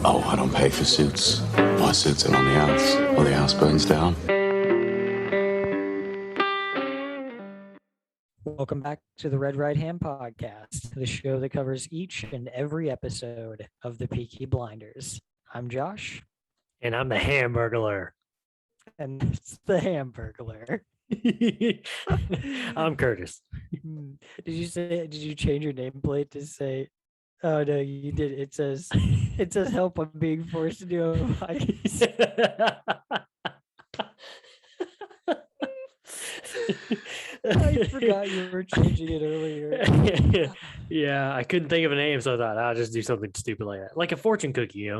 Oh, I don't pay for suits. My suits are on the house, or the house burns down. Welcome back to the Red Right Hand Podcast, the show that covers each and every episode of the Peaky Blinders. I'm Josh, And I'm the Hamburglar. and it's the Hamburglar. I'm Curtis. Did you change your nameplate to say? Oh no, you did. It says help. I'm being forced to do a podcast. I forgot you were changing it earlier. Yeah, I couldn't think of a name, so I thought I'll just do something stupid like that, like a fortune cookie.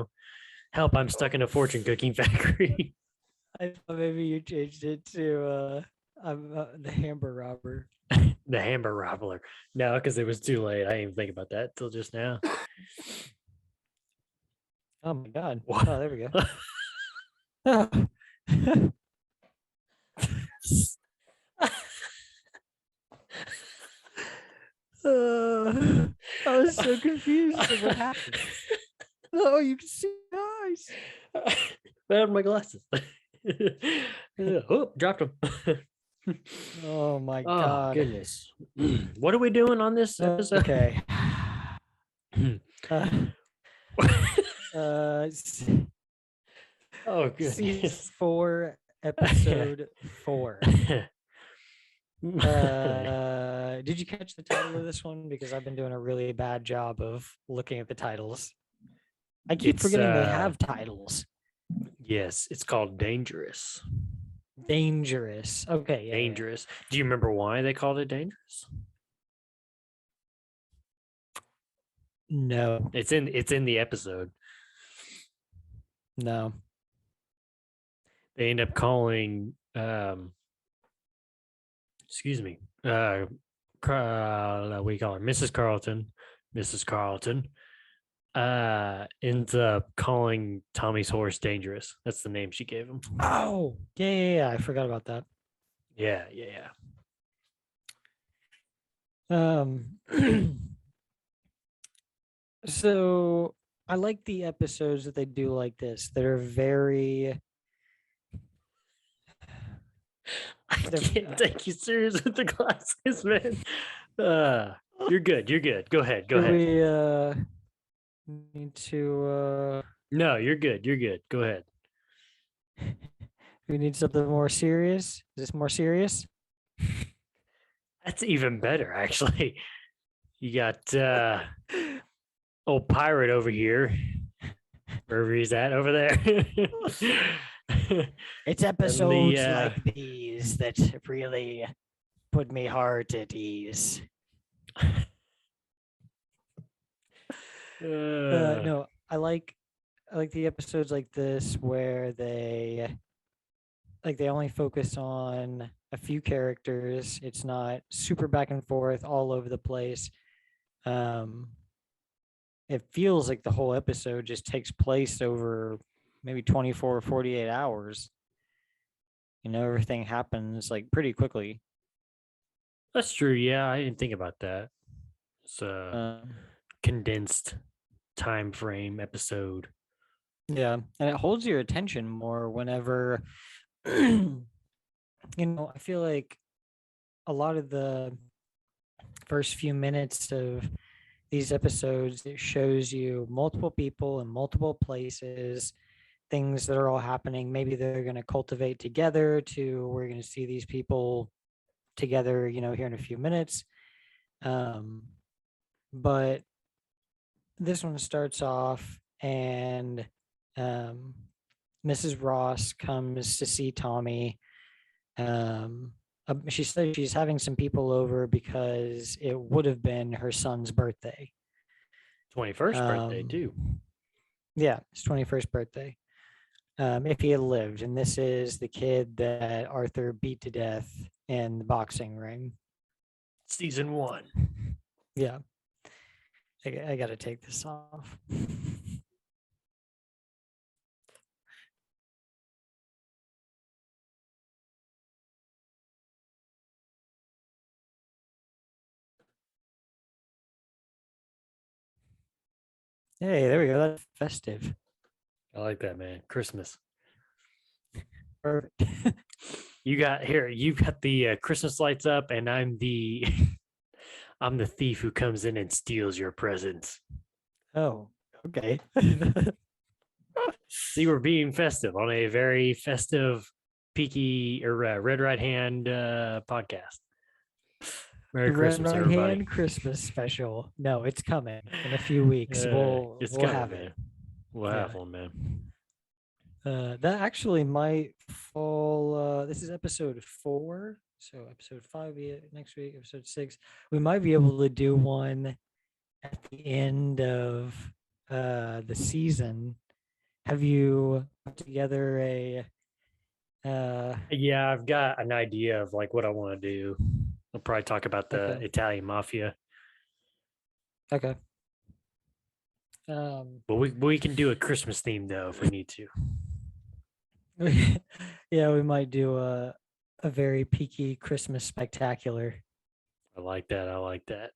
Help! I'm stuck in a fortune cookie factory. I thought maybe you changed it to I'm the Hamburger Robber. The Hamburger Robber. No, because it was too late. I didn't even think about that till just now. Oh my god! What? Oh, there we go. I was so confused at what happened. Oh, you can see my eyes. Found my glasses. Oh, dropped them. Oh my Oh, god! goodness. What are we doing on this episode? Okay. Oh, Season goodness. 4, episode 4. Did you catch the title of this one? Because I've been doing a really bad job of looking at the titles. I keep It's, forgetting they have titles. Yes, it's called Dangerous. Dangerous. Okay. Yeah, Dangerous. Do you remember why they called it Dangerous? No. It's in the episode. No. They end up calling excuse me, what do you call her? Mrs. Carlton ends up calling Tommy's horse Dangerous. That's the name she gave him. Oh, yeah. I forgot about that. Yeah. So I like the episodes that they do like this that are very. I can't take you serious with the glasses, man. You're good. Go ahead. We need to. No, you're good. Go ahead. We need something more serious. Is this more serious? That's even better, actually. You got old pirate over here. Wherever he's at over there. It's episodes like these that really put me heart at ease. No, I like the episodes like this where they only focus on a few characters. It's not super back and forth all over the place. It feels like the whole episode just takes place over maybe 24 or 48 hours. Everything happens like pretty quickly. That's true. Yeah, I didn't think about that. It's a condensed time frame episode. Yeah, and it holds your attention more whenever I feel like a lot of the first few minutes of these episodes, it shows you multiple people in multiple places, things that are all happening. Maybe they're going to cultivate together to we're going to see these people together, here in a few minutes. But this one starts off and Mrs. Ross comes to see Tommy. She says she's having some people over because it would have been her son's birthday. 21st birthday, too. Yeah, his 21st birthday. If he had lived. And this is the kid that Arthur beat to death in the boxing ring. Season 1. Yeah. I got to take this off. Hey, there we go. That's festive. I like that, man. Christmas. Perfect. You got the Christmas lights up, and I'm the I'm the thief who comes in and steals your presents. Oh, okay. See, we're being festive on a very festive, peaky or Red Right Hand podcast. Merry The Red Christmas, Right everybody. Hand Christmas special. No, it's coming in a few weeks. We'll coming, have man. it. We'll Yeah. have one, man. That actually might fall. This is episode 4, so episode 5 be next week. Episode 6, we might be able to do one at the end of the season. Have you put together a? Yeah, I've got an idea of like what I want to do. I'll probably talk about the Okay. Italian mafia, Okay. but we can do a Christmas theme though if we need to. Yeah, we might do a very peaky Christmas spectacular. I like that. I like that.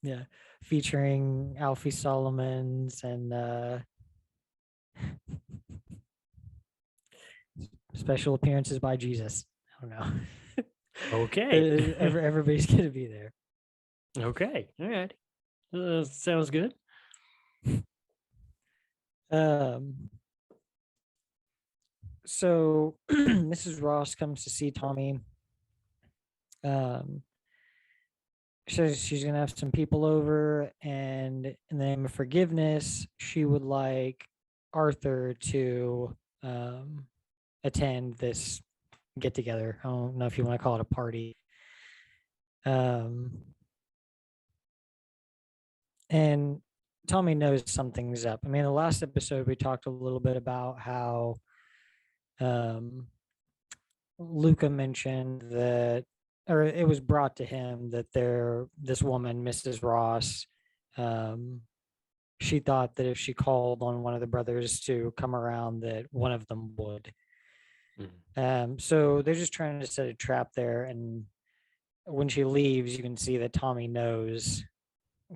Yeah, featuring Alfie Solomons and special appearances by Jesus. I don't know. Okay. Everybody's gonna be there. Okay. All right. Sounds good. So Mrs. Ross comes to see Tommy. Says she's gonna have some people over, and in the name of forgiveness, she would like Arthur to attend this get together. I don't know if you want to call it a party. And Tommy knows something's up. I mean, the last episode we talked a little bit about how Luca mentioned that, or it was brought to him that this woman, Mrs. Ross, she thought that if she called on one of the brothers to come around, that one of them would. So they're just trying to set a trap there, and when she leaves, you can see that Tommy knows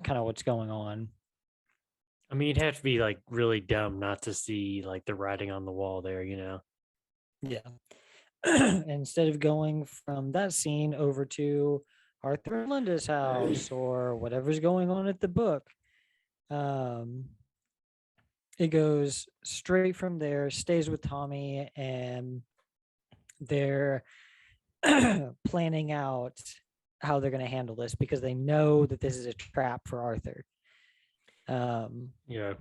kind of what's going on. I mean, you'd have to be like really dumb not to see like the writing on the wall there, you know? Yeah. Instead of going from that scene over to Arthur and Linda's house or whatever's going on at the book, it goes straight from there, stays with Tommy, and they're planning out how they're going to handle this because they know that this is a trap for Arthur. Yeah.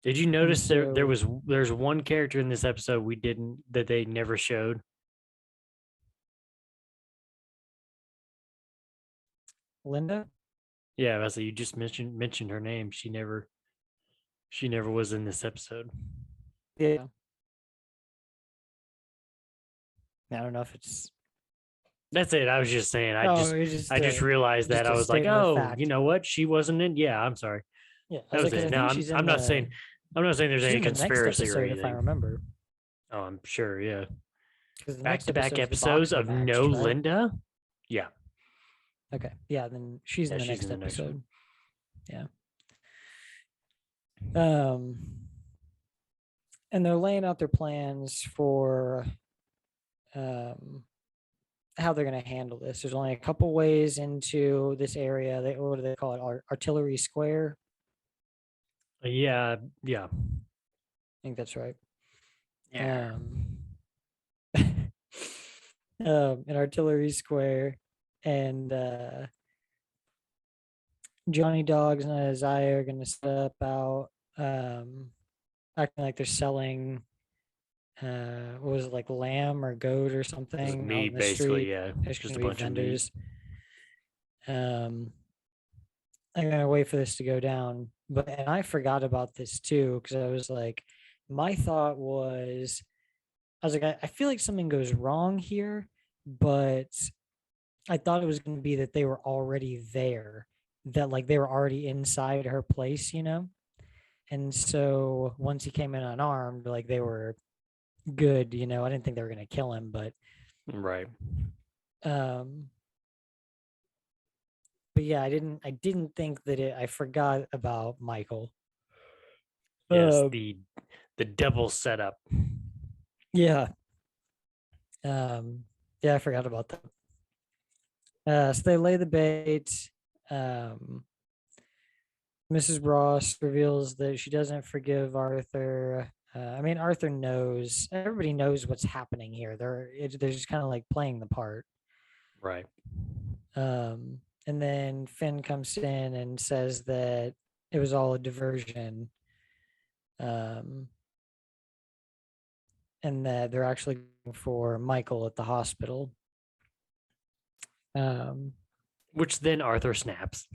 Did you notice there's one character in this episode that they never showed? Linda? Yeah, that's you just mentioned her name. She never was in this episode. Yeah. I don't know if it's. That's it. I was just saying. I just realized that. I was like, oh, you know what? She wasn't in. Yeah, I'm sorry. Yeah, that was it. No, I'm not saying. I'm not saying there's any conspiracy or anything. If I remember. Oh, I'm sure. Yeah. Back-to-back episodes of no right? Linda. Yeah. Okay. Yeah. Then she's in the next episode. Yeah. And they're laying out their plans for how they're going to handle this. There's only a couple ways into this area. What do they call it? Artillery Square. Yeah. I think that's right. Yeah. In Artillery Square, and Johnny Dogs and Isaiah are going to step out, acting like they're selling. What was it, like lamb or goat or something? Meat, basically. Street. Yeah, There's just a bunch of vendors. I'm gonna wait for this to go down, and I forgot about this too because I was like, my thought was, I was like, I feel like something goes wrong here, but I thought it was going to be that they were already there, that like they were already inside her place, you know? And so once he came in unarmed, like they were good, you know? I didn't think they were going to kill him, but. Right. But yeah, I didn't think that I forgot about Michael. Yes, the devil's setup. Yeah. Yeah, I forgot about that. So they lay the bait. Mrs. Ross reveals that she doesn't forgive Arthur. I mean, Arthur knows. Everybody knows what's happening here. They're just kind of like playing the part. Right. And then Finn comes in and says that it was all a diversion. And that they're actually looking for Michael at the hospital. Which then Arthur snaps.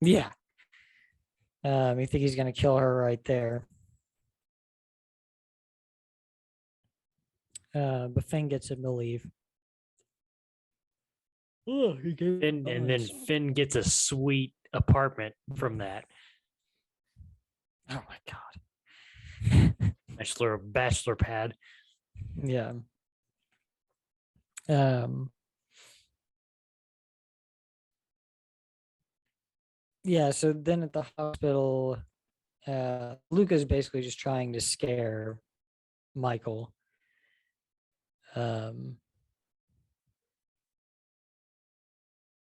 Yeah. You think he's gonna kill her right there. But Finn gets him to leave. Oh, and then Finn gets a sweet apartment from that. Oh my god. Bachelor pad. Yeah. Yeah, so then at the hospital, Luca's basically just trying to scare Michael.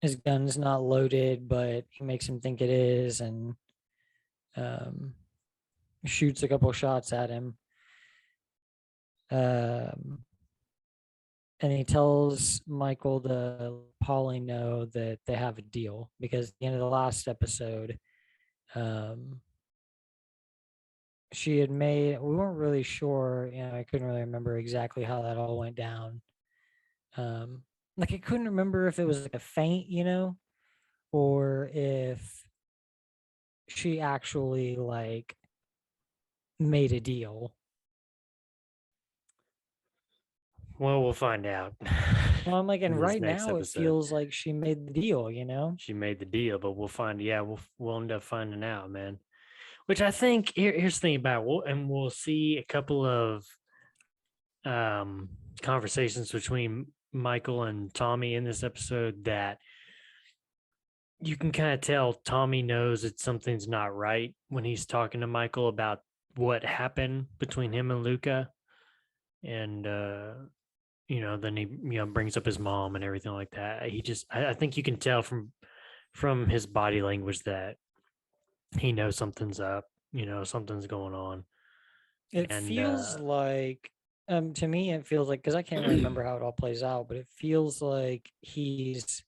His gun's not loaded, but he makes him think it is, and shoots a couple shots at him. And he tells Michael to Polly know that they have a deal, because at the end of the last episode, she had made, we weren't really sure, I couldn't really remember exactly how that all went down. Like I couldn't remember if it was like a feint, or if she actually like made a deal. Well, we'll find out. Well, I'm like, and in this right next now it episode. feels like she made the deal, She made the deal, but we'll find. Yeah, we'll end up finding out, man. Which I think here's the thing about we'll see a couple of conversations between Michael and Tommy in this episode that you can kind of tell Tommy knows that something's not right when he's talking to Michael about what happened between him and Luca. And then he brings up his mom and everything like that. I think you can tell from his body language that he knows something's up, something's going on. It feels like, to me, it feels like, because I can't really remember how it all plays out, but it feels like he's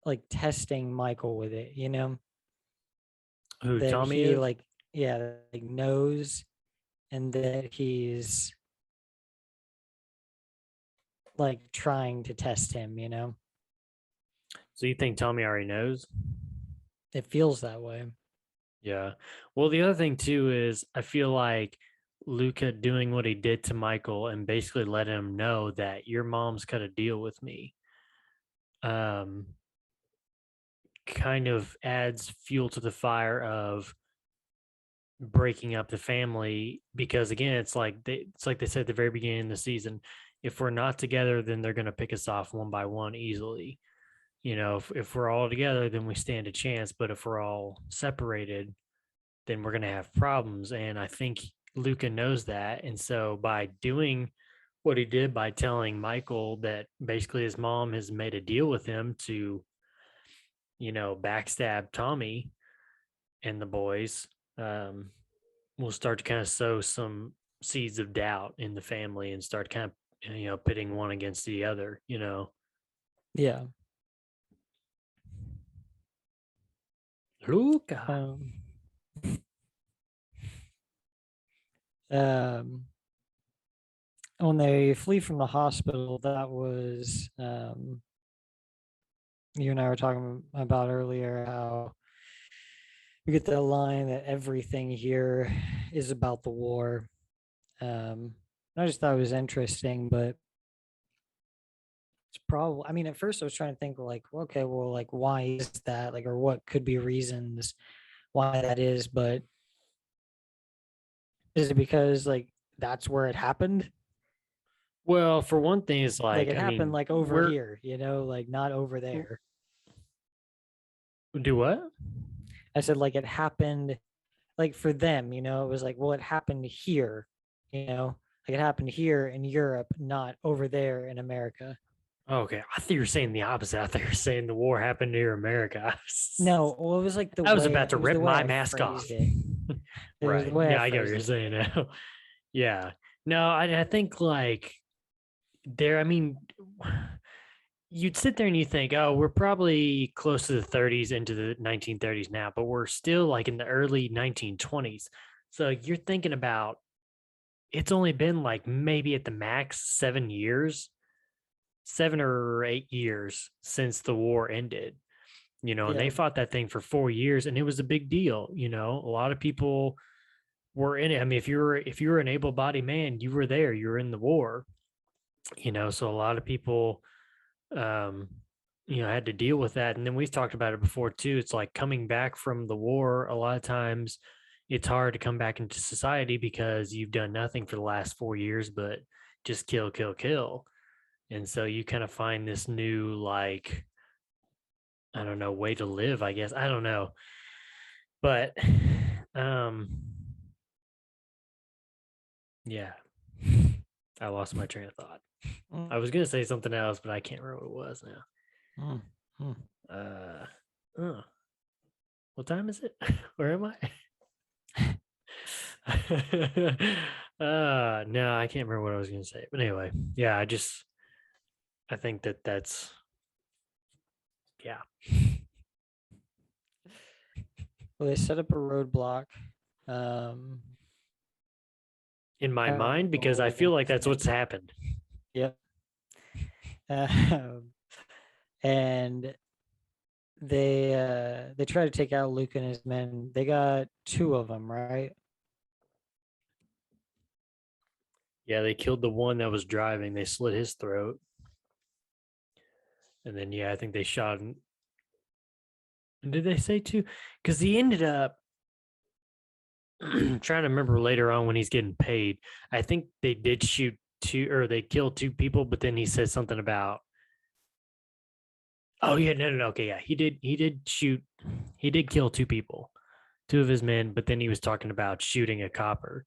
like testing Michael with it, Who that Tommy he is? like knows, and that he's like trying to test him, So you think Tommy already knows? It feels that way. Yeah. Well, the other thing too is I feel like Luca doing what he did to Michael and basically letting him know that your mom's cut a deal with me. Kind of adds fuel to the fire of breaking up the family, because again, it's like they said at the very beginning of the season, if we're not together, then they're going to pick us off one by one easily. If we're all together, then we stand a chance, but if we're all separated, then we're going to have problems. And I think Luca knows that, and so by doing what he did, by telling Michael that basically his mom has made a deal with him to backstab Tommy and the boys, we'll start to kind of sow some seeds of doubt in the family and start kind of pitting one against the other. Yeah. Luca. When they flee from the hospital, that was you and I were talking about earlier, how we get the line that everything here is about the war. I just thought it was interesting, but it's probably, I mean, at first I was trying to think like, okay, well, like, why is that? Like, or what could be reasons why that is? But is it because like that's where it happened? Well, for one thing, it's Like like, it I happened mean, like over here, like not over there. Do what? I said like it happened like for them, it was like, well, it happened here, like it happened here in Europe, not over there in America. Okay, I thought you were saying the opposite. I thought you were saying the war happened near America. No, well, it was like I was about it to was rip the way my I mask off. phrased it. It was the Right. way I Yeah, I get what phrased you're it. saying now. Yeah. No, I think like I mean, you'd sit there and you think, oh, we're probably close to the 30s into the 1930s now, but we're still like in the early 1920s. So you're thinking about it's only been like maybe at the max 7 years, 7 or 8 years since the war ended, and Yeah. they fought that thing for 4 years and it was a big deal. A lot of people were in it. I mean, if you were an able-bodied man, you were there, you were in the war, so a lot of people um had to deal with that. And then we've talked about it before too. It's like coming back from the war, a lot of times it's hard to come back into society because you've done nothing for the last 4 years but just kill, kill, kill. And so you kind of find this new, like, I don't know, way to live, I guess. I don't know. But um yeah. I lost my train of thought. I was gonna say something else, but I can't remember what it was now. Mm. Uh, what time is it? Where am I? No, I can't remember what I was gonna say. But anyway, yeah, I think that's yeah. Well, they set up a roadblock. Um, In my I don't mind, because know I what feel like his that's name- what's happened. Yep. And they try to take out Luke and his men. They got two of them, right? Yeah, they killed the one that was driving. They slit his throat. And then, yeah, I think they shot him. Did they say two? Because he ended up trying to remember later on when he's getting paid. I think they did shoot two, or they killed two people, but then he said something about, oh yeah, no. Okay, yeah, he did kill two people, two of his men, but then he was talking about shooting a copper,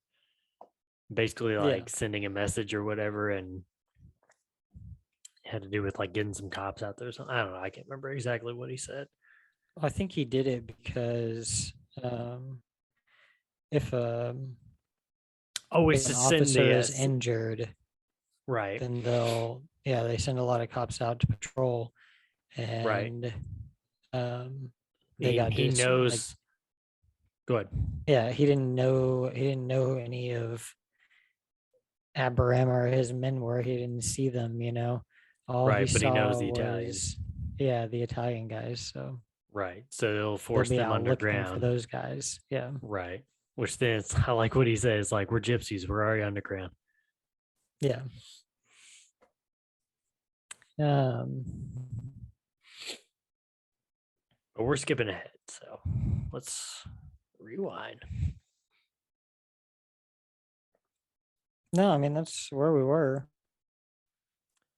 basically Yeah. like sending a message or whatever, and it had to do with like getting some cops out there or something. I don't know. I can't remember exactly what he said. I think he did it because if Oh, if it's an to send the officer is injured, right, then they send a lot of cops out to patrol, right. and they He got he this like, knows. Go ahead. yeah, he didn't know any of Abraham or his men were. He didn't see them, all he Right, but he knows saw the Italians. was the Italian guys. So Right. So they'll he'll force be them out looking for underground. those guys. Yeah. Right. Which then it's, I like what he says, like, we're gypsies, we're already underground. Yeah. Um, But we're skipping ahead. So let's rewind. no, I mean that's where we were.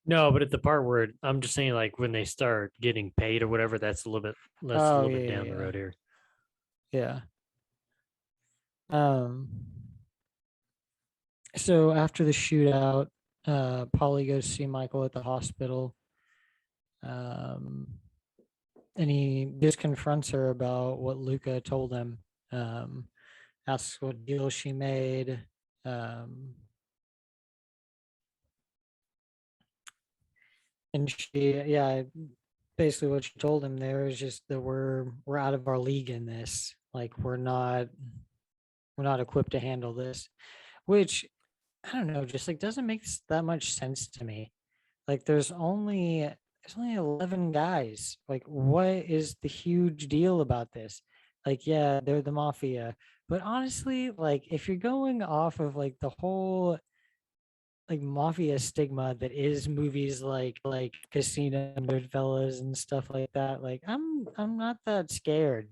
No, but at the part where I'm just saying, like, when they start getting paid or whatever, that's a little bit Oh down the road here. yeah. Um. So after the shootout, Polly goes to see Michael at the hospital. And he just confronts her about what Luca told him. Asks what deal she made. Um, and basically what she told him there is just that we're out of our league in this. Like we're not equipped to handle this, which I don't know, just like doesn't make that much sense to me. Like there's only 11 guys. Like what is the huge deal about this? Like yeah, they're the mafia, but honestly, like if you're going off of like the whole like mafia stigma that is movies like Casino and Goodfellas and stuff like that, like I'm not that scared.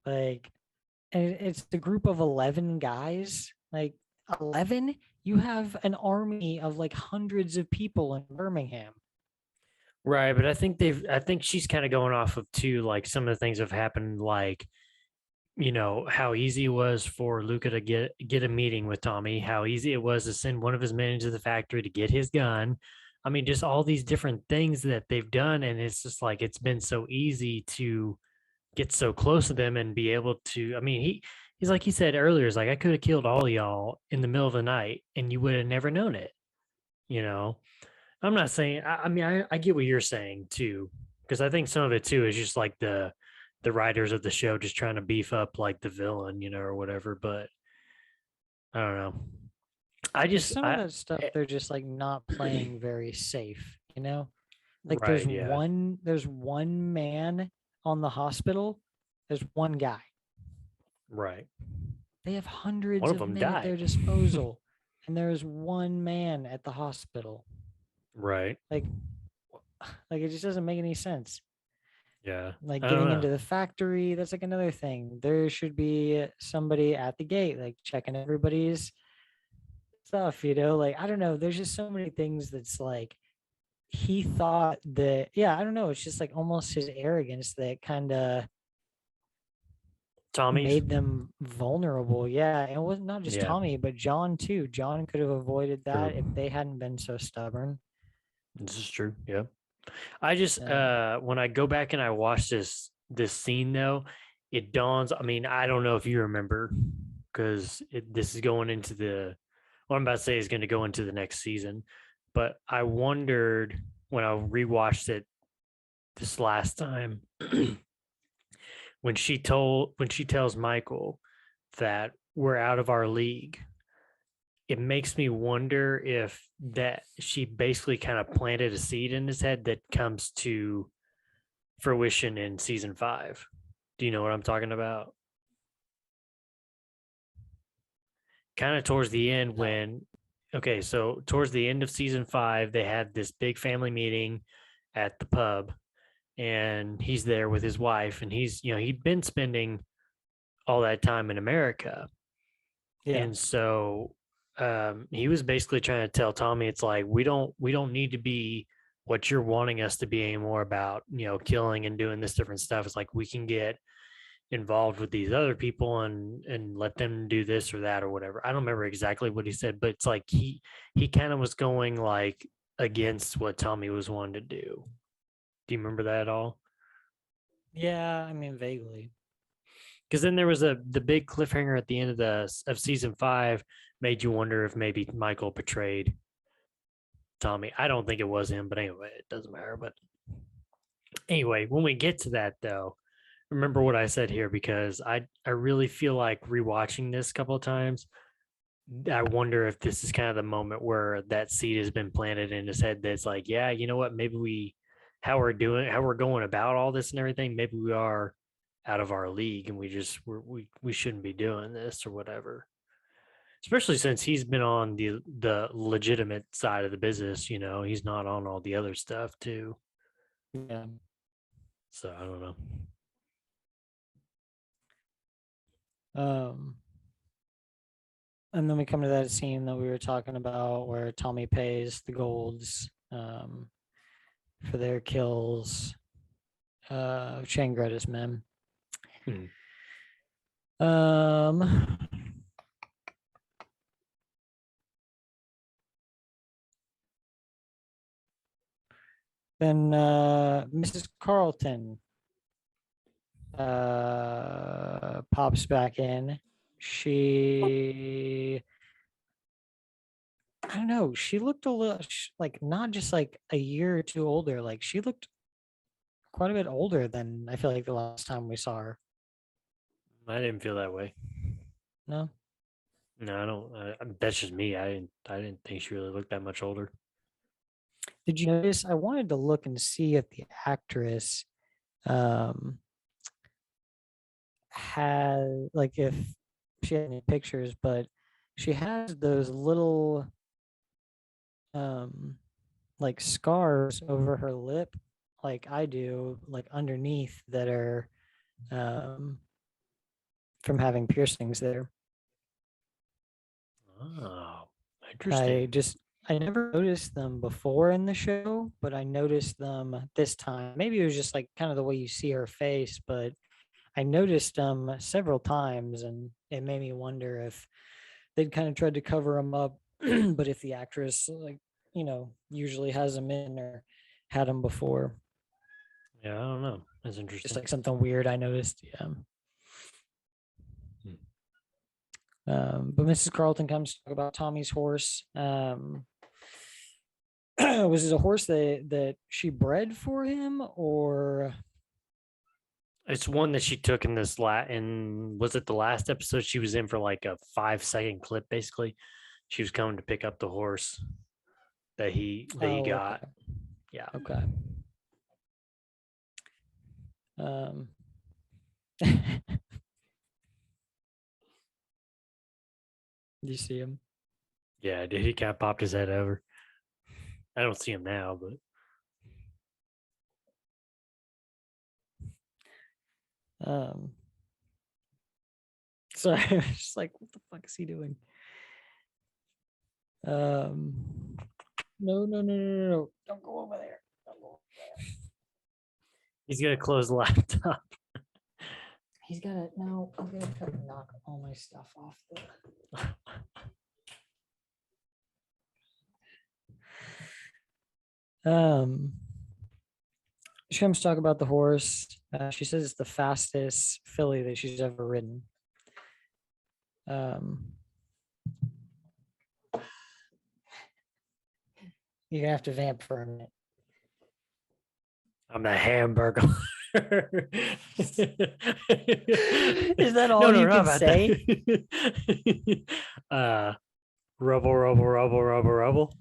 Like and it's the group of 11 guys. Like 11, you have an army of like hundreds of people in Birmingham. Right. But I think she's kind of going off of too, like some of the things that have happened, like how easy it was for Luca to get a meeting with Tommy, how easy it was to send one of his men into the factory to get his gun. I mean, just all these different things that they've done. And it's just like, it's been so easy to get so close to them and be able to, I mean, he's like he said earlier, is like, I could have killed all of y'all in the middle of the night and you would have never known it, you know? I'm not saying, I mean, I get what you're saying too, because I think some of it too is just like the writers of the show just trying to beef up like the villain, or whatever. But I don't know. I Just just, some of that stuff they're just like not playing very safe, Like right, yeah, there's one man on the hospital, there's one guy. right. They have One hundreds of of them men at their died. disposal, and there's one man at the hospital. Right. Like, like it just doesn't make any sense. Yeah. Like I don't getting know. into the factory, that's like another thing. There should be somebody at the gate, like checking everybody's stuff, Like, I don't know. There's just so many things that's like he thought that, yeah, I don't know. It's just like almost his arrogance that kind of Tommy's. made them vulnerable. Yeah. And it was not just Yeah. Tommy, but John too. John could have avoided True. that if they hadn't been so stubborn. This is true. Yeah. I just Yeah. when I go back and I watch this scene though, it dawns. I mean, I don't know if you remember because this is going into the what I'm about to say is going to go into the next season. But I wondered when I rewatched it this last time when she tells Michael that we're out of our league. It makes me wonder if that she basically kind of planted a seed in his head that comes to fruition in season 5. Do you know what I'm talking about? Kind of towards the end No. when okay, so towards the end of season 5, they had this big family meeting at the pub and he's there with his wife and he'd been spending all that time in America. Yeah. And so he was basically trying to tell Tommy it's like we don't need to be what you're wanting us to be anymore about, killing and doing this different stuff. It's like we can get involved with these other people and let them do this or that or whatever. I don't remember exactly what he said, but it's like he kind of was going like against what Tommy was wanting to do. Do you remember that at all? Yeah. I mean, vaguely. Because then there was the big cliffhanger at the end of season 5 made you wonder if maybe Michael betrayed Tommy. I don't think it was him, but anyway, it doesn't matter. But anyway, when we get to that though, remember what I said here because I really feel like rewatching this a couple of times. I wonder if this is kind of the moment where that seed has been planted in his head that's like, yeah, you know what, maybe how we're going about all this and everything, maybe we are out of our league and we shouldn't be doing this or whatever. Especially since he's been on the legitimate side of the business, he's not on all the other stuff too. Yeah. So I don't know. Um, and then we come to that scene that we were talking about where Tommy pays the Golds for their kills of Shane Greta's men. Hmm. Then Mrs. Carlton pops back in. I don't know, she looked a little like not just like a year or two older, like she looked quite a bit older than I feel like the last time we saw her. I didn't feel that way. No? No, I don't. That's just me. I didn't think she really looked that much older. Did you notice? I wanted to look and see if the actress um had like if she had any pictures, but she has those little um like scars over her lip like I do, like underneath that are um from having piercings there. Oh, I interesting. just I never noticed them before in the show, but I noticed them this time. Maybe it was just like kind of the way you see her face, but I noticed them several times, and it made me wonder if they'd kind of tried to cover them up, but if the actress, like, usually has them in or had them before. Yeah, I don't know. That's Just interesting. like something weird I noticed. Yeah. But Mrs. Carlton comes to talk about Tommy's horse. Was it a horse that she bred for him, or It's one that she took in this was it the last episode she was in for like a 5-second clip, basically. She was coming to pick up the horse that he got. Okay. Yeah. Okay. Do you see him? Yeah, dude, he kind of popped his head over. I don't see him now, but Sorry, I was just like, what the fuck is he doing? No, don't go over there. Don't go over there. he's gonna close the laptop. I'm gonna try to knock all my stuff off the she comes to talk about the horse. She says it's the fastest filly that she's ever ridden. You're gonna have to vamp for a minute. I'm the hamburger. Is that all you can say? Rubble.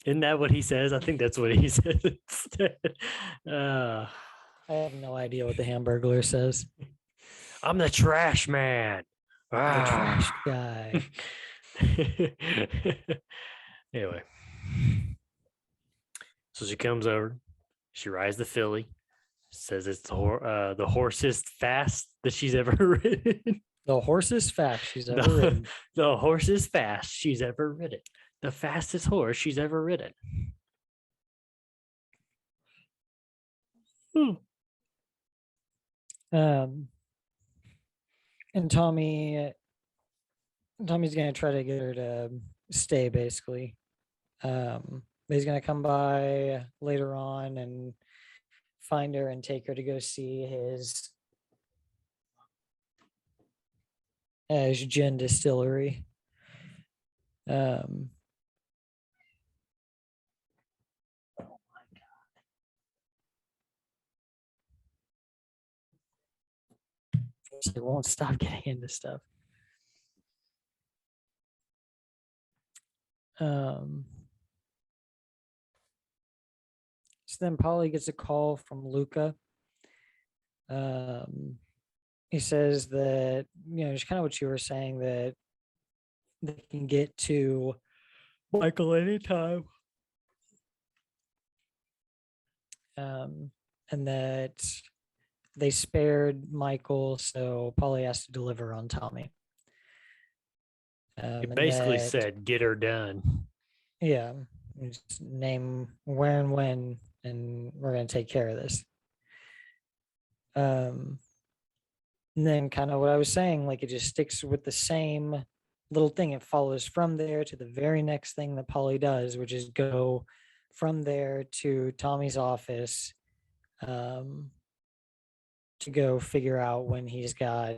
Isn't that what he says? I think that's what he says instead. I have no idea what the Hamburglar says. I'm the trash man. The trash guy. Anyway. So she comes over. She rides the filly. Says it's the horsest fast that she's ever ridden. The horsest fast she's ever ridden. The horsest fast she's ever ridden. The fastest horse she's ever ridden. And Tommy's gonna try to get her to stay, basically. But he's gonna come by later on and find her and take her to go see his gin distillery. They won't stop getting into stuff. So then Polly gets a call from Luca. He says that, just kind of what you were saying, that they can get to Michael anytime. And that they spared Michael, so Polly has to deliver on Tommy. It basically said, get her done. Yeah. Just name where and when, and we're going to take care of this. And then kind of what I was saying, like, it just sticks with the same little thing. It follows from there to the very next thing that Polly does, which is go from there to Tommy's office to go figure out when he's got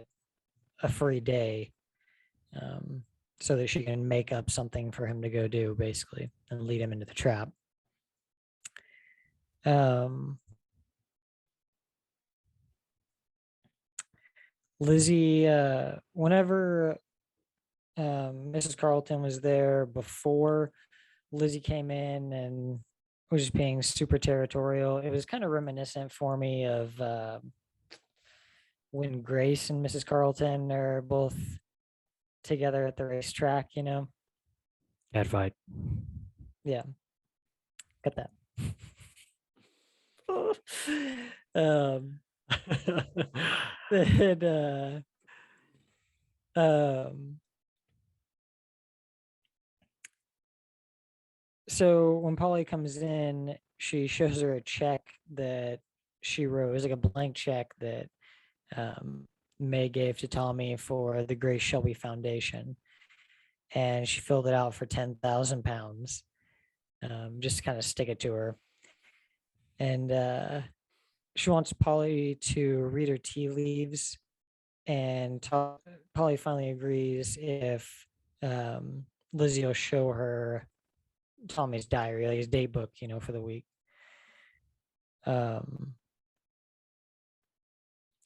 a free day, so that she can make up something for him to go do, basically, and lead him into the trap. Lizzie, whenever Mrs. Carlton was there before Lizzie came in and was just being super territorial, it was kind of reminiscent for me of when Grace and Mrs. Carlton are both together at the racetrack, Cat fight. Yeah. Got that. So when Polly comes in, she shows her a check that she wrote, it was like a blank check that May gave to Tommy for the Grace Shelby Foundation, and she filled it out for £10,000, just to kind of stick it to her. And she wants Polly to read her tea leaves, and Polly finally agrees if Lizzie will show her Tommy's diary, like his date book, for the week.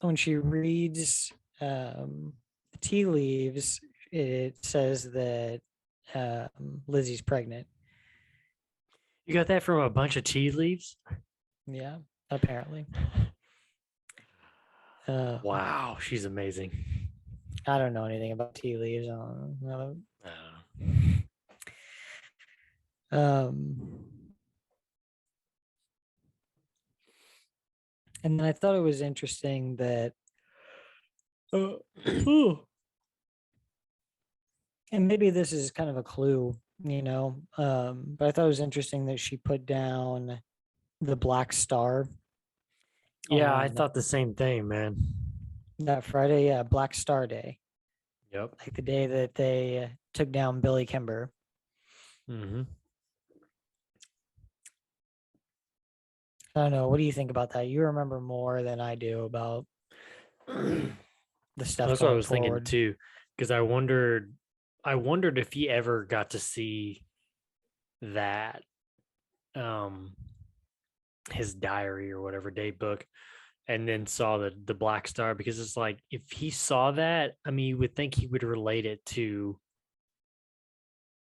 When she reads the tea leaves, it says that Lizzie's pregnant. You got that from a bunch of tea leaves? Yeah, apparently. Wow, she's amazing. I don't know anything about tea leaves. I don't know. And then I thought it was interesting that, and maybe this is kind of a clue, but I thought it was interesting that she put down the Black Star. Yeah, I thought the same thing, man. That Friday, yeah, Black Star Day. Yep. Like the day that they took down Billy Kimber. Mm-hmm. I don't know. What do you think about that? You remember more than I do about the stuff. That's what I was thinking too, because I wondered if he ever got to see that, his diary or whatever date book, and then saw the Black Star, because it's like, if he saw that, I mean, you would think he would relate it to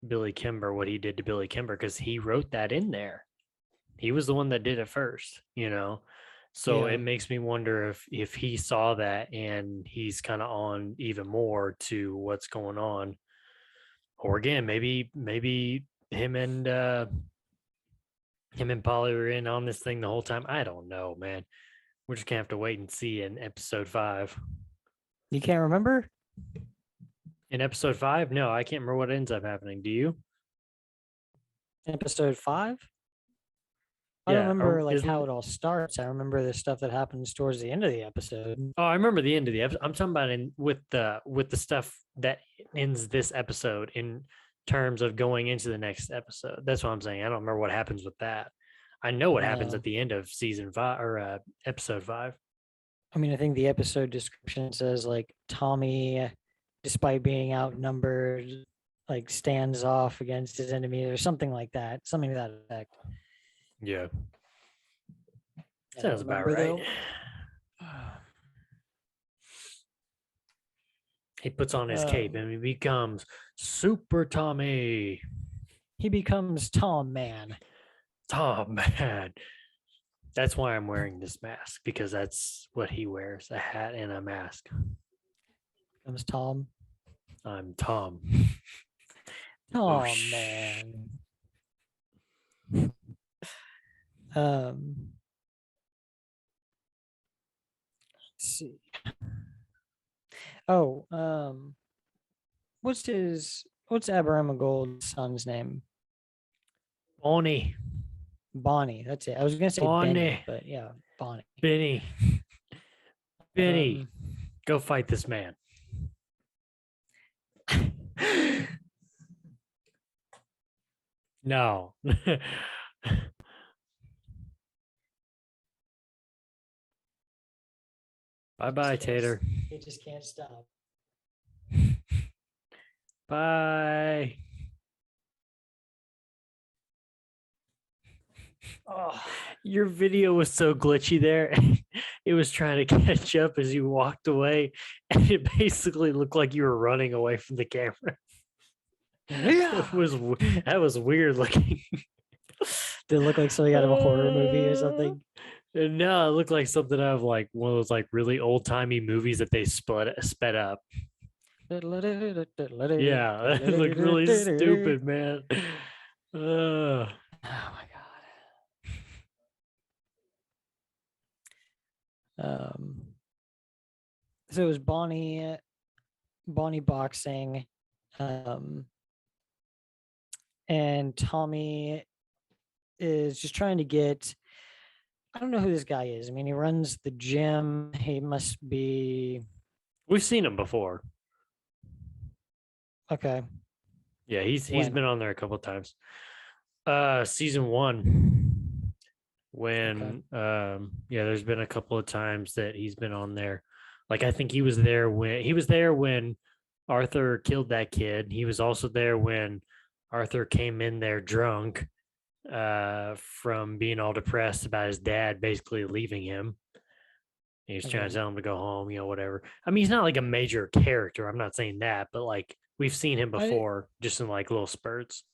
Billy Kimber, what he did to Billy Kimber, because he wrote that in there. He was the one that did it first, So Yeah. it makes me wonder if he saw that and he's kind of on even more to what's going on. Or again, maybe him and Polly were in on this thing the whole time. I don't know, man. We're just gonna have to wait and see in episode 5. You can't remember? In episode 5? No, I can't remember what ends up happening. Do you? Episode 5? I don't remember how it all starts. I remember the stuff that happens towards the end of the episode. Oh, I remember the end of the episode. I'm talking about with the stuff that ends this episode in terms of going into the next episode. That's what I'm saying. I don't remember what happens with that. I know what happens at the end of season 5 or episode 5. I mean, I think the episode description says like Tommy, despite being outnumbered, like stands off against his enemies or something like that. Something to that effect. Yeah. Sounds about right. He puts on his cape and he becomes Super Tommy. He becomes Tom Man. Tom Man. That's why I'm wearing this mask, because that's what he wears, a hat and a mask. Becomes Tom. I'm Tom. Tom Man. Let's see. What's Abraham Gold's son's name? Bonnie. That's it. I was gonna say Bonnie. Benny, but yeah, Bonnie. Benny. Go fight this man. No. Bye-bye, Tater. He just can't stop. Bye. Oh, your video was so glitchy there. It was trying to catch up as you walked away, and it basically looked like you were running away from the camera. Yeah. That was weird looking. Did it look like something out of a horror movie or something? No, it looked like something out of like one of those like really old timey movies that they sped up. Yeah, it looked really stupid, man. Oh my god. So it was Bonnie boxing, and Tommy is just trying to get, I don't know who this guy is. I mean, he runs the gym. He must be We've seen him before. okay. Yeah, he's When? been on there a couple of times. Season 1, when yeah, there's been a couple of times that he's been on there. Like I think he was there when Arthur killed that kid. He was also there when Arthur came in there drunk from being all depressed about his dad basically leaving him. He was trying to Okay. tell him to go home, whatever. I mean, he's not like a major character. I'm not saying that, but like we've seen him before, just in like little spurts.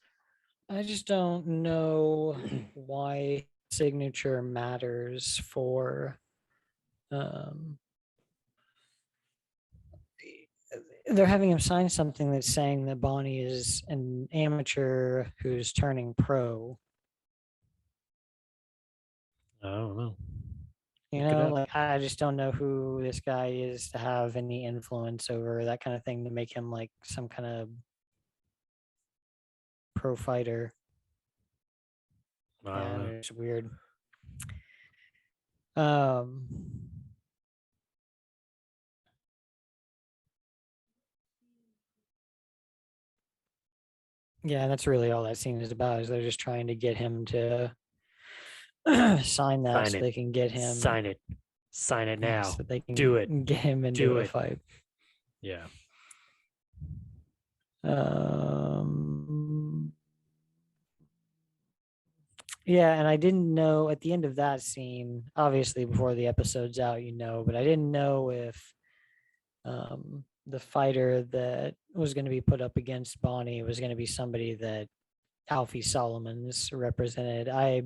I just don't know why signature matters for they're having him sign something that's saying that Bonnie is an amateur who's turning pro. I don't know. You Look it know, up. like I just don't know who this guy is to have any influence over that kind of thing to make him like some kind of pro fighter. I don't know. It's weird. Um, yeah, that's really all that scene is about. Is they're just trying to get him to sign that Sign so it. they can get him. Sign it. Sign it now. So they can Do it. get him into Do a it. fight. Yeah. Yeah, and I didn't know at the end of that scene, obviously before the episode's out, but I didn't know if the fighter that was going to be put up against Bonnie was going to be somebody that Alfie Solomons represented. I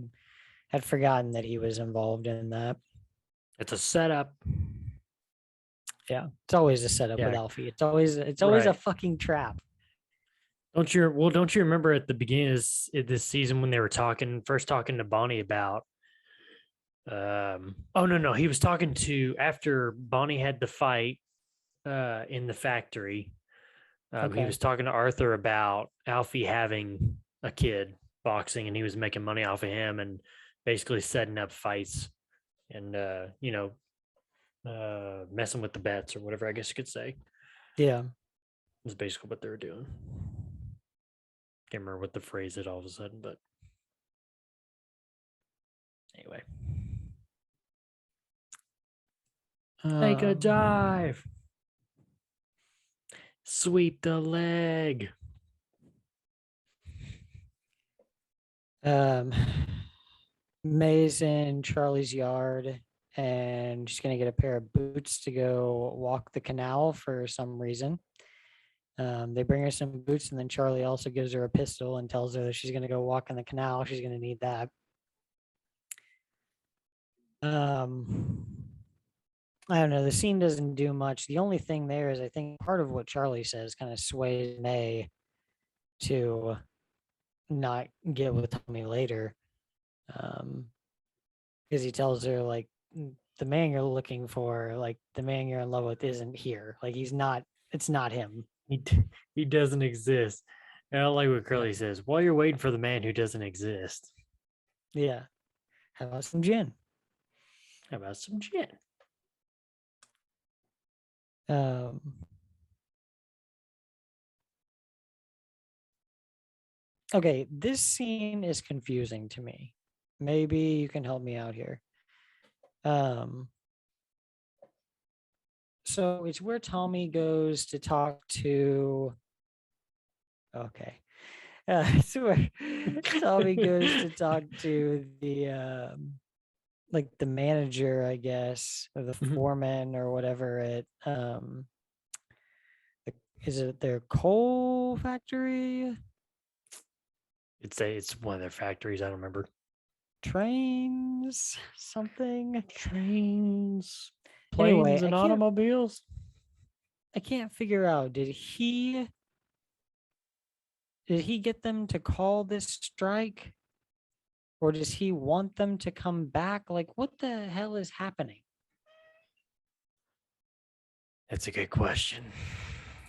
had forgotten that he was involved in that. It's a setup. Yeah, it's always a setup with Yeah. Alfie. It's always a Right. fucking trap. Don't you remember at the beginning of this season when they were first talking to Bonnie about no, he was talking to after Bonnie had the fight in the factory. He Okay. was talking to Arthur about Alfie having a kid boxing, and he was making money off of him and basically setting up fights and messing with the bets or whatever, I guess you could say. Yeah. Was basically what they were doing. Can't remember what the phrase is all of a sudden, but anyway. Take a dive. Sweep the leg. May's in Charlie's yard and she's going to get a pair of boots to go walk the canal for some reason. They bring her some boots, and then Charlie also gives her a pistol and tells her that she's going to go walk in the canal. She's going to need that. I don't know. The scene doesn't do much. The only thing there is I think part of what Charlie says kind of sways May to not get with Tommy later. Because he tells her, like, the man you're looking for, like, the man you're in love with isn't here. Like, it's not him. He doesn't exist. And I like what Curly says. While you're waiting for the man who doesn't exist. Yeah. How about some gin? How about some gin? Okay, this scene is confusing to me. Maybe you can help me out here. So it's where Tommy goes to talk to. Okay. It's where Tommy goes to talk to the like the manager, I guess, or the foreman or whatever at is it their coal factory? It's one of their factories. I don't remember. Trains, something. Trains, Anyway, planes, and automobiles. I can't figure out. Did he get them to call this strike? Or does he want them to come back? Like, what the hell is happening? That's a good question.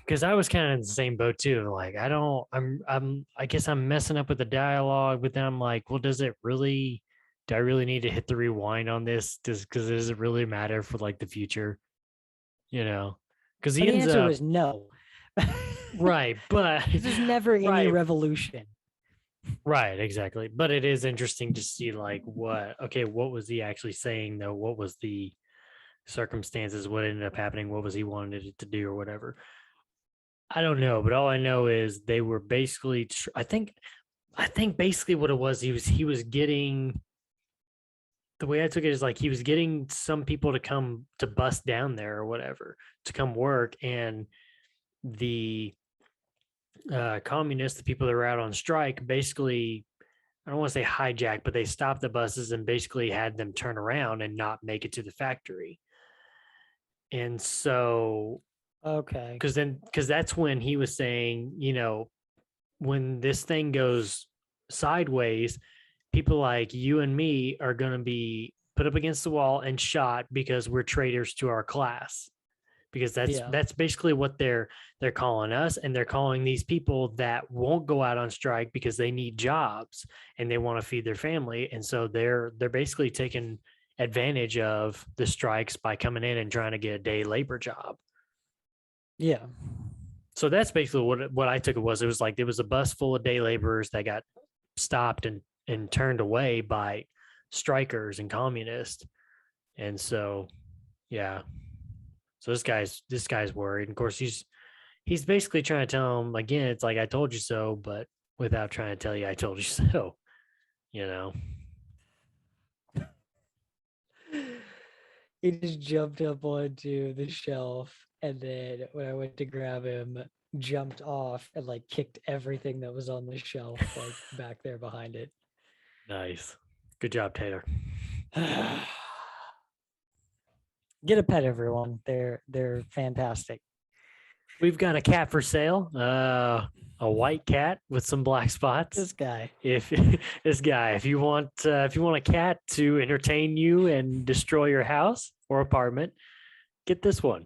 Because I was kind of in the same boat too. Like, I guess I'm messing up with the dialogue, but then I'm like, well, does it really do I really need to hit the rewind on this? Just because does it really matter for like the future? You know, because he The ends answer up was no. right, but There's never any right, revolution. right, exactly. But it is interesting to see like what was he actually saying though? What was the circumstances? What ended up happening? What was he wanted it to do or whatever? I don't know, but all I know is they were basically. I think basically what it was, he was getting. The way I took it is like he was getting some people to come to bust down there or whatever to come work, and the communists, the people that were out on strike, basically, I don't want to say hijack, but they stopped the buses and basically had them turn around and not make it to the factory. And so, Okay. because that's when he was saying, when this thing goes sideways, people like you and me are going to be put up against the wall and shot because we're traitors to our class. Because that's basically what they're calling us, and they're calling these people that won't go out on strike because they need jobs and they want to feed their family, and so they're basically taking advantage of the strikes by coming in and trying to get a day labor job. Yeah. So that's basically what I took it was. It was like there was a bus full of day laborers that got stopped and turned away by strikers and communists, and so yeah. So this guy's worried. And of course, he's basically trying to tell him again. It's like I told you so, but without trying to tell you I told you so. You know. He just jumped up onto the shelf, and then when I went to grab him, jumped off and like kicked everything that was on the shelf like back there behind it. Nice. Good job, Taylor. Get a pet, everyone. They're fantastic. We've got a cat for sale. A white cat with some black spots. This guy. If you want a cat to entertain you and destroy your house or apartment, get this one.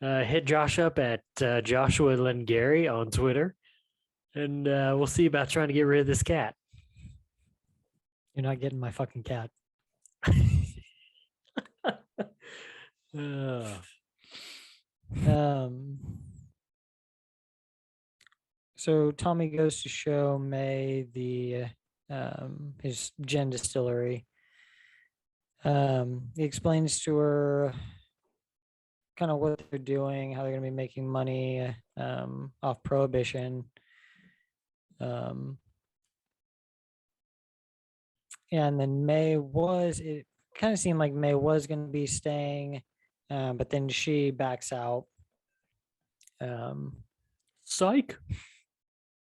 Hit Josh up at Joshua Lengary on Twitter, and we'll see about trying to get rid of this cat. You're not getting my fucking cat. So Tommy goes to show May the his gin distillery. He explains to her kind of what they're doing, how they're going to be making money off prohibition. And then it kind of seemed like May was going to be staying, but then she backs out. Psych.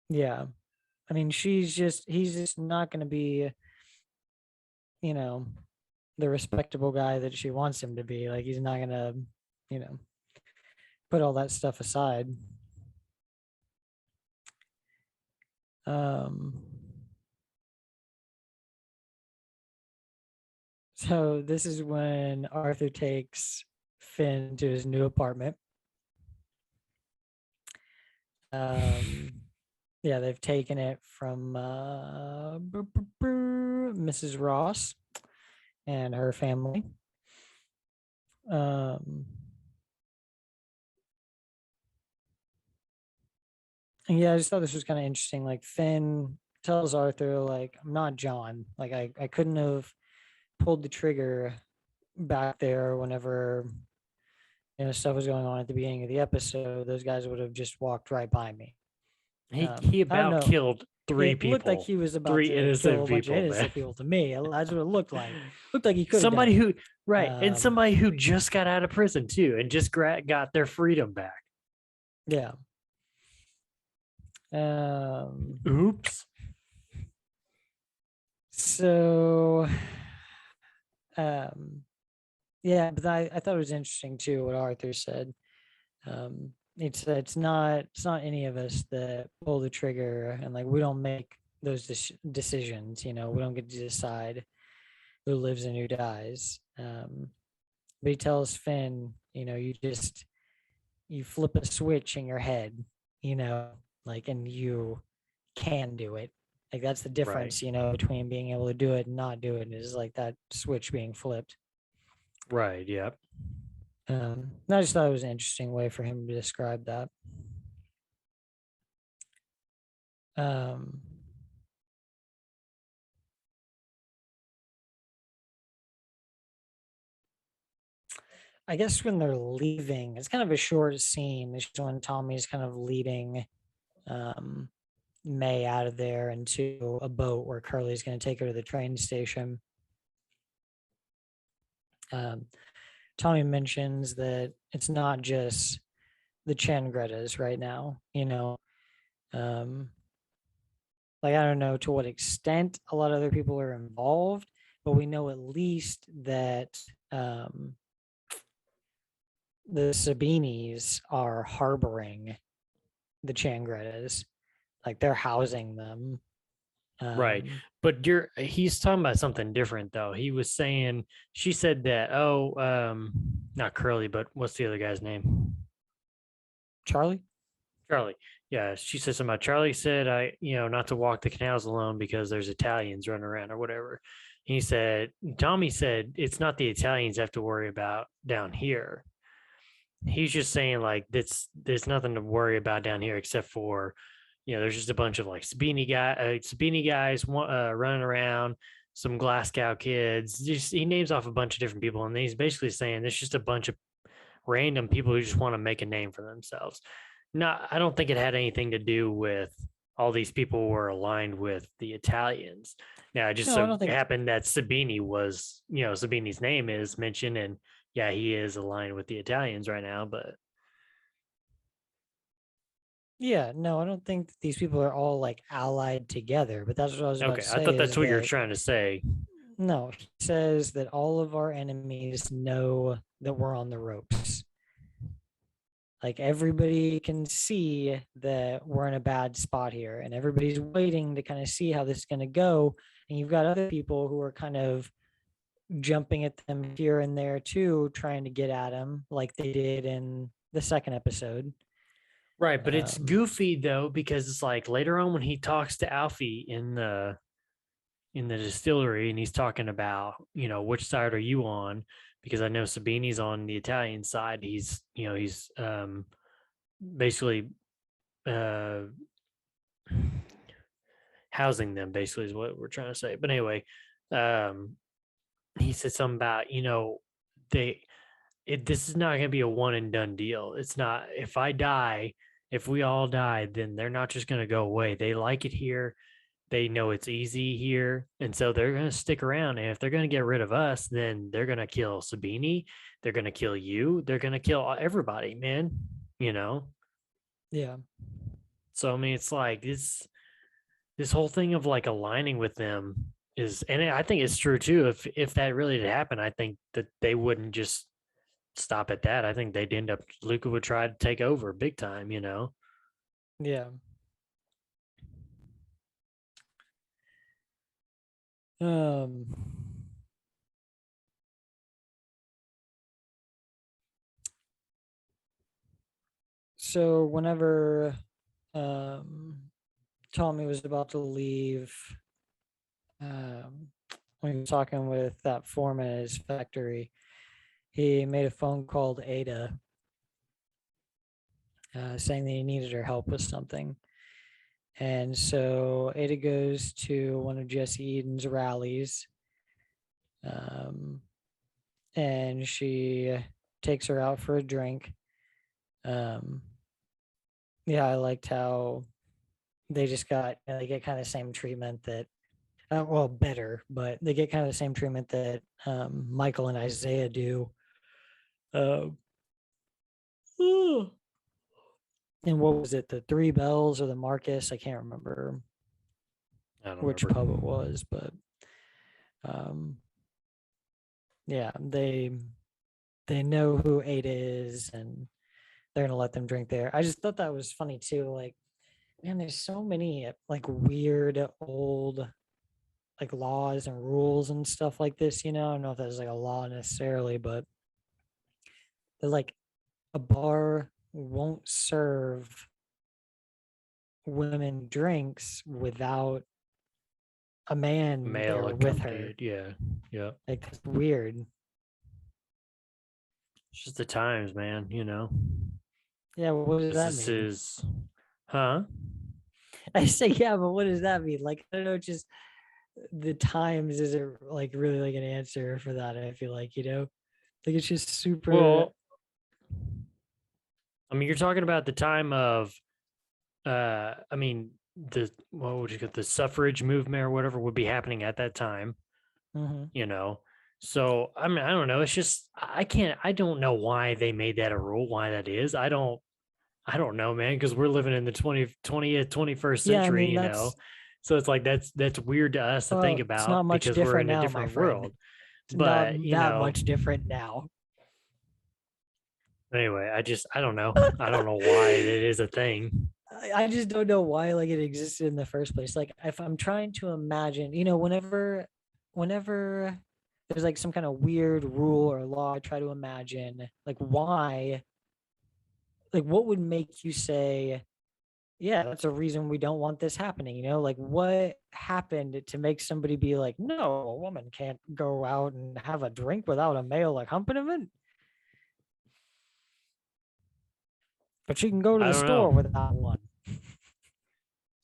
Yeah. I mean, he's just not going to be, the respectable guy that she wants him to be. Like, he's not going to, put all that stuff aside. So this is when Arthur takes Finn to his new apartment. Yeah, they've taken it from Mrs. Ross and her family. And yeah, I just thought this was kind of interesting. Like, Finn tells Arthur, like, I'm not John. Like, I couldn't have pulled the trigger back there whenever stuff was going on at the beginning of the episode. Those guys would have just walked right by me. He about killed three people. It looked like he was about three to innocent kill a bunch people, of innocent people to me. That's what it looked like. Looked like he could. Somebody who and somebody who just got out of prison too, and just got their freedom back. Yeah. Oops. So, yeah, but I thought it was interesting too what Arthur said. It's not any of us that pull the trigger, and like we don't make those decisions. We don't get to decide who lives and who dies. But he tells Finn, you flip a switch in your head, and you can do it, Like that's the difference, between being able to do it and not do it, is like that switch being flipped. Right. Yeah. I just thought it was an interesting way for him to describe that. I guess when they're leaving, it's kind of a short scene. It's just when Tommy's kind of leading May out of there into a boat where Curly's going to take her to the train station. Tommy mentions that it's not just the Changrettas right now, like I don't know to what extent a lot of other people are involved, but we know at least that the Sabinis are harboring the Changrettas, like they're housing them. Right. But he's talking about something different though. He was saying, she said that, not Curly, but what's the other guy's name? Charlie? Charlie. Yeah, she said something about Charlie said not to walk the canals alone because there's Italians running around or whatever. Tommy said it's not the Italians have to worry about down here. He's just saying like there's nothing to worry about down here except for, there's just a bunch of like Sabini guys running around, some Glasgow kids. Just he names off a bunch of different people, and he's basically saying there's just a bunch of random people who just want to make a name for themselves. No, I don't think it had anything to do with all these people were aligned with the Italians. Now, it just happened that Sabini was, Sabini's name is mentioned, and yeah, he is aligned with the Italians right now, but yeah, no, I don't think that these people are all like allied together, but that's what I was about to say. I thought that's what you're trying to say. No, he says that all of our enemies know that we're on the ropes. Like everybody can see that we're in a bad spot here, and everybody's waiting to kind of see how this is going to go. And you've got other people who are kind of jumping at them here and there too, trying to get at them like they did in the second episode. Right, but it's goofy though, because it's like later on when he talks to Alfie in the distillery and he's talking about, which side are you on? Because I know Sabini's on the Italian side. He's basically housing them, basically is what we're trying to say. But anyway, he said something about, this is not going to be a one and done deal. It's not, if we all die, then they're not just going to go away. They like it here. They know it's easy here. And so they're going to stick around. And if they're going to get rid of us, then they're going to kill Sabini. They're going to kill you. They're going to kill everybody, man. Yeah. So, I mean, it's like this whole thing of like aligning with them and I think it's true too. If that really did happen, I think that they wouldn't just stop at that. I think they'd end up, Luca would try to take over big time, Yeah. So whenever Tommy was about to leave, when he was talking with that foreman at his factory, he made a phone call to Ada, saying that he needed her help with something. And so Ada goes to one of Jesse Eden's rallies, and she takes her out for a drink. Yeah, I liked how they just they get kind of the same treatment that, well, better, but they get kind of the same treatment that Michael and Isaiah do. And what was it, the Three Bells or the Marcus? I can't remember which pub it was, but yeah, they know who Ada is, and they're gonna let them drink there. I just thought that was funny too. Like, man, there's so many like weird old like laws and rules and stuff like this. I don't know if that's like a law necessarily, but they're like a bar won't serve women drinks without a man Male there with her. accompanied. Yeah. Yeah. Like, that's weird. It's just the times, man, you know. Yeah, what does that This mean? is huh? I say, yeah, but what does that mean? Like, I don't know, just the times isn't like really like an answer for that. I feel like, like it's just super. Well, I mean, you're talking about the time of I mean, the what would you get, the suffrage movement or whatever would be happening at that time, Mhm. you know. So I mean, I don't know. It's just I don't know why they made that a rule, why that is. I don't know, man, because we're living in the 20th, 21st Yeah, I century, mean, you know. So it's like that's weird to us to think well, it's not about much because we're different in a now, my different friend. world. It's not But, you that know, much different now. anyway, I don't know. I don't know why it is a thing. I just don't know why like it existed in the first place. Like, if I'm trying to imagine, whenever there's like some kind of weird rule or law, I try to imagine like why, like what would make you say, yeah, that's a reason we don't want this happening, like what happened to make somebody be like, no, a woman can't go out and have a drink without a male accompaniment, but she can go to I the don't know. store without one.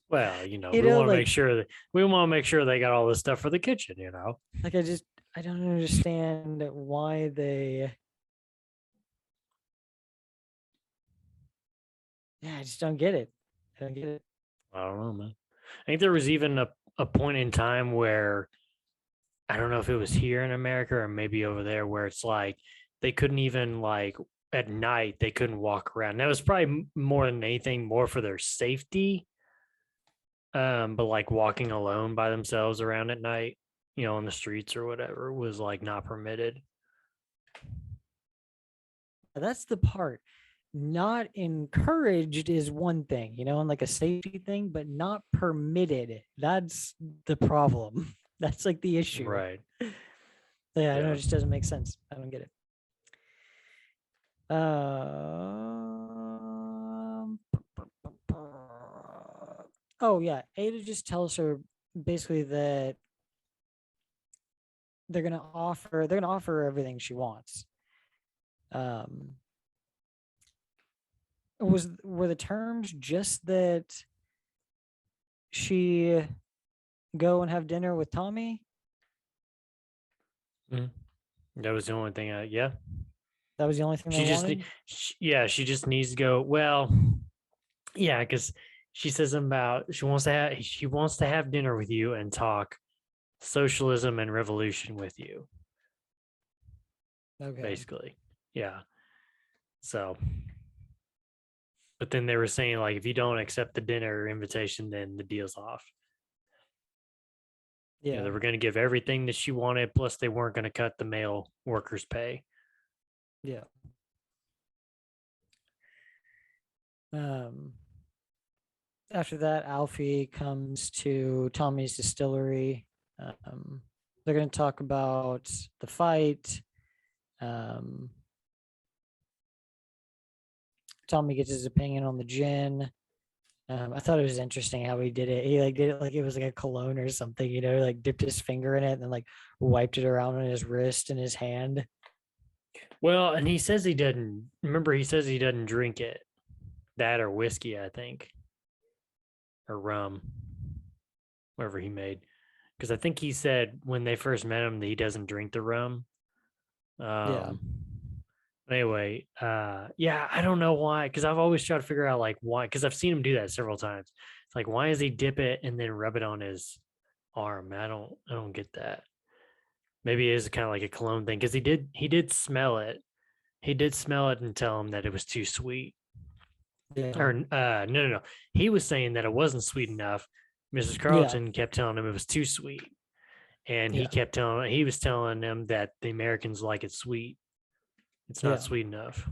Well, you know, You we know, want to make like sure that we want to make sure they got all this stuff for the kitchen, you know. like I don't understand why they, yeah, I just don't get it. I don't get it. I don't know, man. I think there was even a point in time where I don't know if it was here in America or maybe over there where it's like they couldn't even like at night they couldn't walk around. That was probably more than anything more for their safety. But like walking alone by themselves around at night, you know, on the streets or whatever was like not permitted. That's the part. Not encouraged is one thing, and like a safety thing, but not permitted. That's the problem. That's like the issue. Right. Yeah, I know, Yeah. it just doesn't make sense. I don't get it. Oh yeah, Ada just tells her basically that they're gonna offer her everything she wants. Um, were the terms just that she go and have dinner with Tommy? Mhm. That was the only thing. Yeah. That was the only thing they She just, wanted? yeah, she just needs to go. Well, yeah, because she says something about she wants to have dinner with you and talk socialism and revolution with you, Okay. basically. Yeah. So, but then they were saying like if you don't accept the dinner invitation, then the deal's off. You know, Yeah. they were going to give everything that she wanted, plus they weren't going to cut the male workers' pay. Yeah. Um, After that, Alfie comes to Tommy's distillery. They're going to talk about the fight. Um, Tommy gets his opinion on the gin. I thought it was interesting how he did it. He like did it like it was like a cologne or something, like dipped his finger in it and then like wiped it around on his wrist and his hand. Well, and he says he doesn't remember. He says he doesn't drink it, that or whiskey, I think, or rum, whatever he made. Because I think he said when they first met him that he doesn't drink the rum. Yeah. Anyway, yeah, I don't know why. Because I've always tried to figure out like why. Because I've seen him do that several times. It's like why does he dip it and then rub it on his arm? I don't get that. Maybe it is kind of like a cologne thing because he did smell it. He did smell it and tell him that it was too sweet. Yeah. Or no. He was saying that it wasn't sweet enough. Mrs. Yeah. Carlton kept telling him it was too sweet. And Yeah. he was telling them that the Americans like it sweet. It's not Yeah. sweet enough.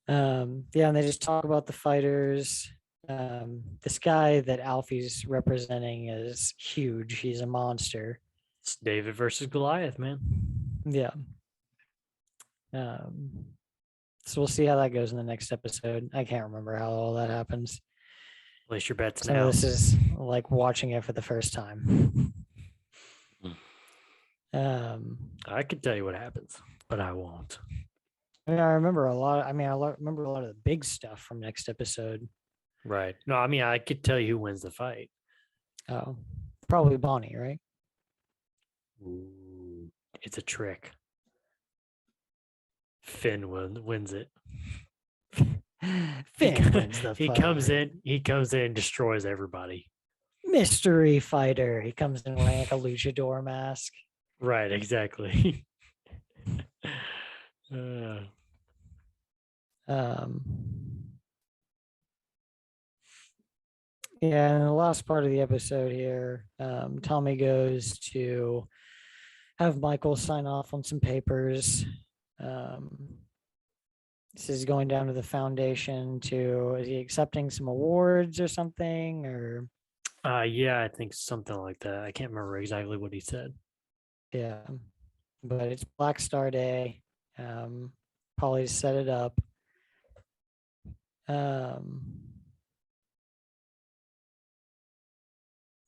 Yeah, and they just talk about the fighters. This guy that Alfie's representing is huge. He's a monster. It's David versus Goliath, man. Yeah. So we'll see how that goes in the next episode. I can't remember how all that happens. Place your bets Some now. of this is like watching it for the first time. I could tell you what happens, but I won't. I mean, I remember a lot. I mean, remember a lot of the big stuff from next episode. Right. No, I mean, I could tell you who wins the fight. Oh, probably Bonnie, right? Ooh, it's a trick. Finn wins it. Finn wins the He fight. comes in and destroys everybody. Mystery fighter. He comes in wearing like a luchador mask. Right, exactly. Um, yeah, and the last part of the episode here, Tommy goes to have Michael sign off on some papers. This is going down to the foundation is he accepting some awards or something? Or yeah, I think something like that. I can't remember exactly what he said. yeah, but it's Black Star Day. Polly's set it up.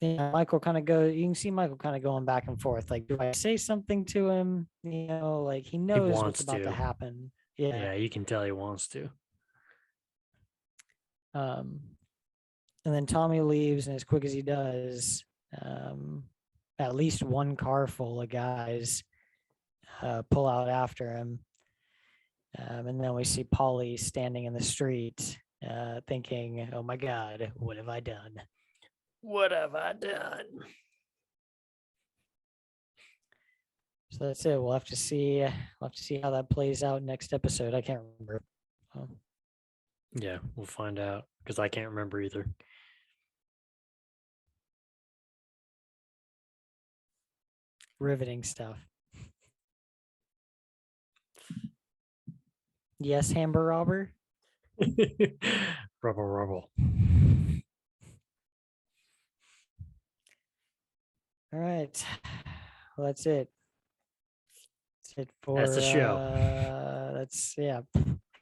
Yeah, Michael kind of goes, you can see Michael kind of going back and forth. Like, do I say something to him? You know, like he knows what's wants about to to. happen. Yeah, you can tell he wants to. And then Tommy leaves, and as quick as he does, at least one car full of guys pull out after him. And then we see Polly standing in the street thinking, oh my God, what have I done? What have I done? So that's it. We'll have to see. We'll have to see how that plays out next episode. I can't remember. Oh. Yeah, we'll find out because I can't remember either. Riveting stuff. Yes, Hamburger Robber. Rubble. All right. Well, that's it. That's it for That's the show. That's yeah.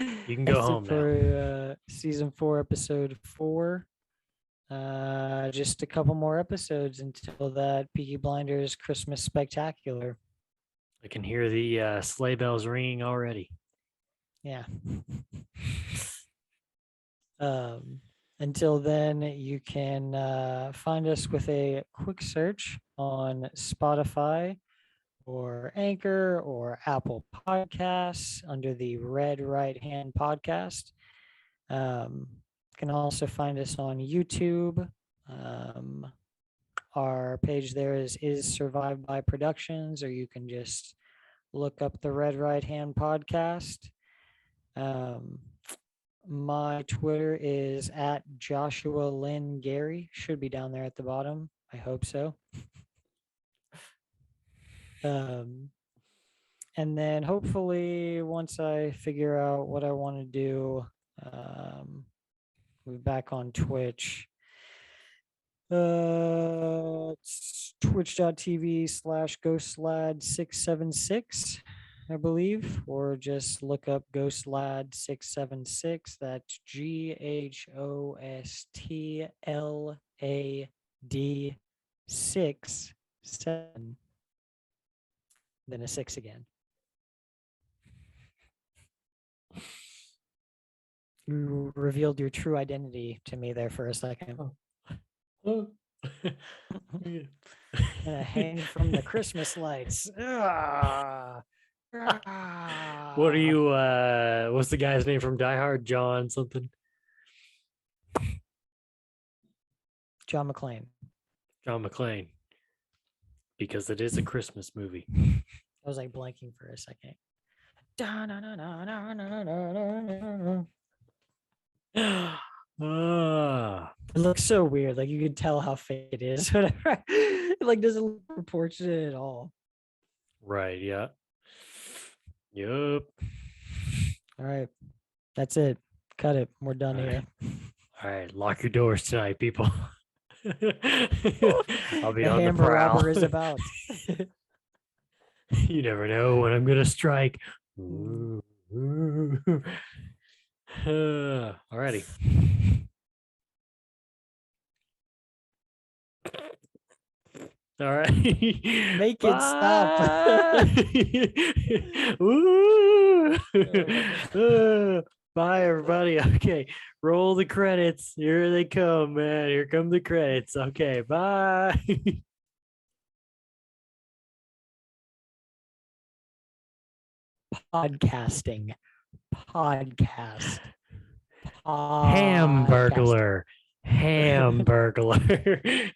You can go that's home it for season 4, episode 4. Just a couple more episodes until that Peaky Blinders Christmas Spectacular. I can hear the sleigh bells ringing already. Yeah. Until then, you can find us with a quick search on Spotify or Anchor or Apple Podcasts under the Red Right Hand Podcast. You can also find us on YouTube. Our page there is Survived by Productions, or you can just look up the Red Right Hand Podcast. My Twitter is at Joshua Lynn Gary. Should be down there at the bottom. I hope so. And then hopefully once I figure out what I want to do, we're back on Twitch. It's twitch.tv/ghostlad676, I believe, or just look up ghostlad676. That's GHOSTLAD 6 7, then a 6 again. You revealed your true identity to me there for a second. Oh. Hang from the Christmas lights. What are you? What's the guy's name from Die Hard? John something. John McClane. John McClane. Because it is a Christmas movie. I was like blanking for a second. It looks so weird. Like you can tell how fake it is. Whatever. It like doesn't look proportionate at all. Right. Yeah. Yup. All right. That's it. Cut it. We're done All here. All right. Lock your doors tonight, people. I'll be The on the Hamburger prowl. Robber is about. You never know when I'm gonna strike. Alrighty. All right. Make it stop. Bye. Woo. Bye, everybody. Okay. Roll the credits. Here they come, man. Here come the credits. Okay. Bye. Podcasting. Podcast. Hamburglar. Hamburglar.